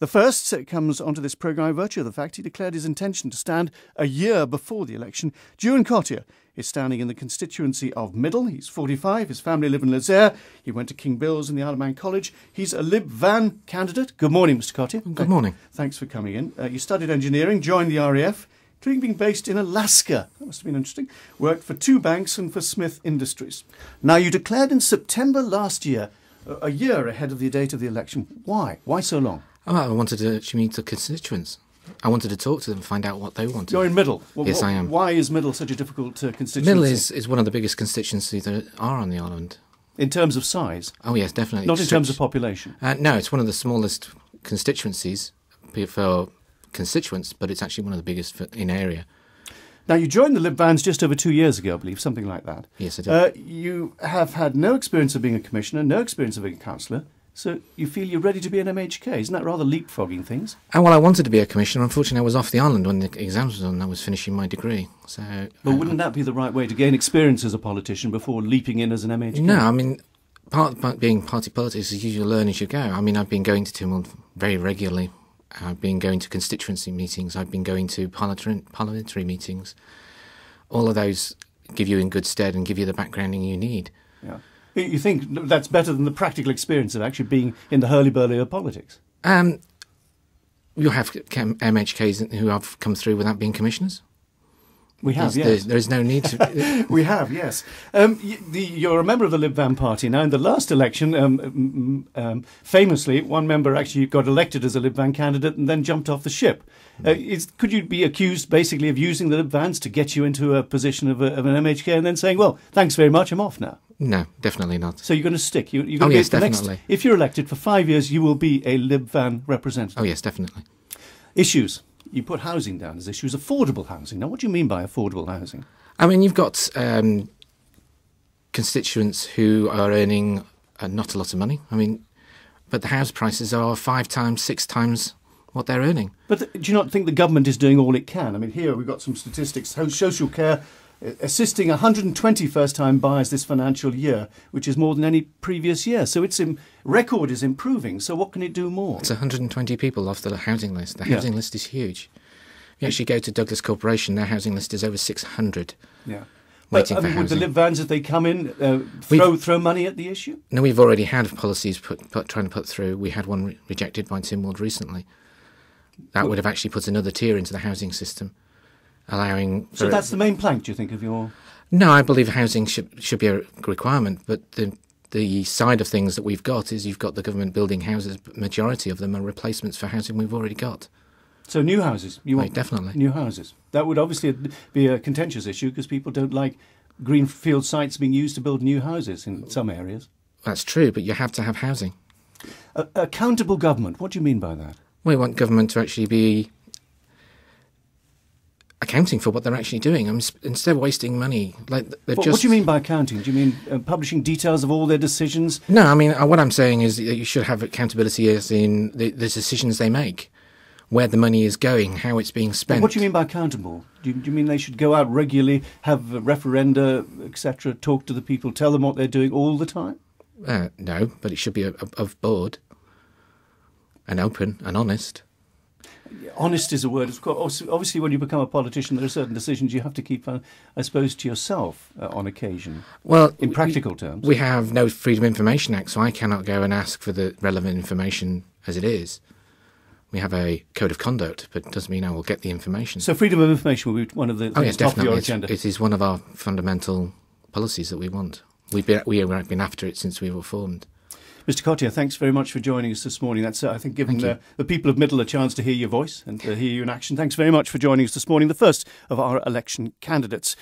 The first comes onto this programme by virtue of the fact he declared his intention to stand a year before the election. Juan Cottier is standing in the constituency of Middle. He's 45. His family live in Lezayre. He went to King Bill's in the Isle of Man College. He's a Lib Van candidate. Good morning, Mr. Cottier. Good morning. Thanks for coming in. You studied engineering, joined the RAF, including being based in Alaska. That must have been interesting. Worked for two banks and for Smith Industries. Now, you declared in September last year, a year ahead of the date of the election. Why? Why so long? Oh, I wanted to actually meet the constituents. I wanted to talk to them and find out what they wanted. You're in Middle. Yes, I am. Why is Middle such a difficult constituency? Middle is one of the biggest constituencies that are on the island. In terms of size? Oh, yes, definitely. Not in terms of population? No, it's one of the smallest constituencies for constituents, but it's actually one of the biggest in area. Now, you joined the Lib Vans just over 2 years ago, I believe, something like that. Yes, I did. You have had no experience of being a commissioner, no experience of being a councillor, so you feel you're ready to be an MHK. Isn't that rather leapfrogging things? Well, I wanted to be a commissioner. Unfortunately, I was off the island when the exams were done and I was finishing my degree. So, but wouldn't that be the right way to gain experience as a politician before leaping in as an MHK? No, I mean, part of being party politics is you learn as you go. I mean, I've been going to Tynwald very regularly. I've been going to constituency meetings. I've been going to parliamentary meetings. All of those give you in good stead and give you the backgrounding you need. Yeah. You think that's better than the practical experience of actually being in the hurly-burly of politics? You have MHKs who have come through without being commissioners. We have, yes. There is no need to... We have, yes. You're a member of the Lib Van Party. Now, in the last election, famously, one member actually got elected as a Lib Van candidate and then jumped off the ship. Could you be accused, basically, of using the Lib Vans to get you into a position of an MHK and then saying, well, thanks very much, I'm off now? No, definitely not. So you're going to stick? You're going to be definitely. If you're elected for 5 years, you will be a Lib Van representative? Oh, yes, definitely. Issues. You put housing down as issues, affordable housing. Now, what do you mean by affordable housing? I mean, you've got constituents who are earning not a lot of money. I mean, but the house prices are 5 times, 6 times what they're earning. But do you not think the government is doing all it can? I mean, here we've got some statistics. Social care assisting 120 first-time buyers this financial year, which is more than any previous year. So its record is improving. So what can it do more? It's 120 people off the housing list. The housing list is huge. You actually go to Douglas Corporation, their housing list is over 600. Yeah. Waiting for housing. Would the Lib Vans, if they come in, throw money at the issue? No, we've already had policies trying to put through. We had one rejected by Tynwald recently. That would have actually put another tier into the housing system. So that's the main plank, do you think, of your... No, I believe housing should be a requirement, but the side of things that we've got is you've got the government building houses, but majority of them are replacements for housing we've already got. So new houses? You want definitely. New houses. That would obviously be a contentious issue because people don't like greenfield sites being used to build new houses in some areas. That's true, but you have to have housing. Accountable government, what do you mean by that? We want government to actually be accounting for what they're actually doing. Instead of wasting money, what do you mean by accounting? Do you mean publishing details of all their decisions? No, I mean what I'm saying is that you should have accountability as in the decisions they make, where the money is going, how it's being spent. But what do you mean by accountable? Do you mean they should go out regularly, have referenda, etc., talk to the people, tell them what they're doing all the time? No, but it should be above board and open and honest. Honest is a word. Obviously, when you become a politician, there are certain decisions you have to keep, I suppose, to yourself on occasion. Well, in practical terms, we have no Freedom of Information Act, so I cannot go and ask for the relevant information as it is. We have a code of conduct, but it doesn't mean I will get the information. So, freedom of information will be one of the things top of your agenda. It is one of our fundamental policies that we want. We have been after it since we were formed. Mr. Cottier, thanks very much for joining us this morning. That's, I think, given the people of Middle a chance to hear your voice and to hear you in action. Thanks very much for joining us this morning, the first of our election candidates.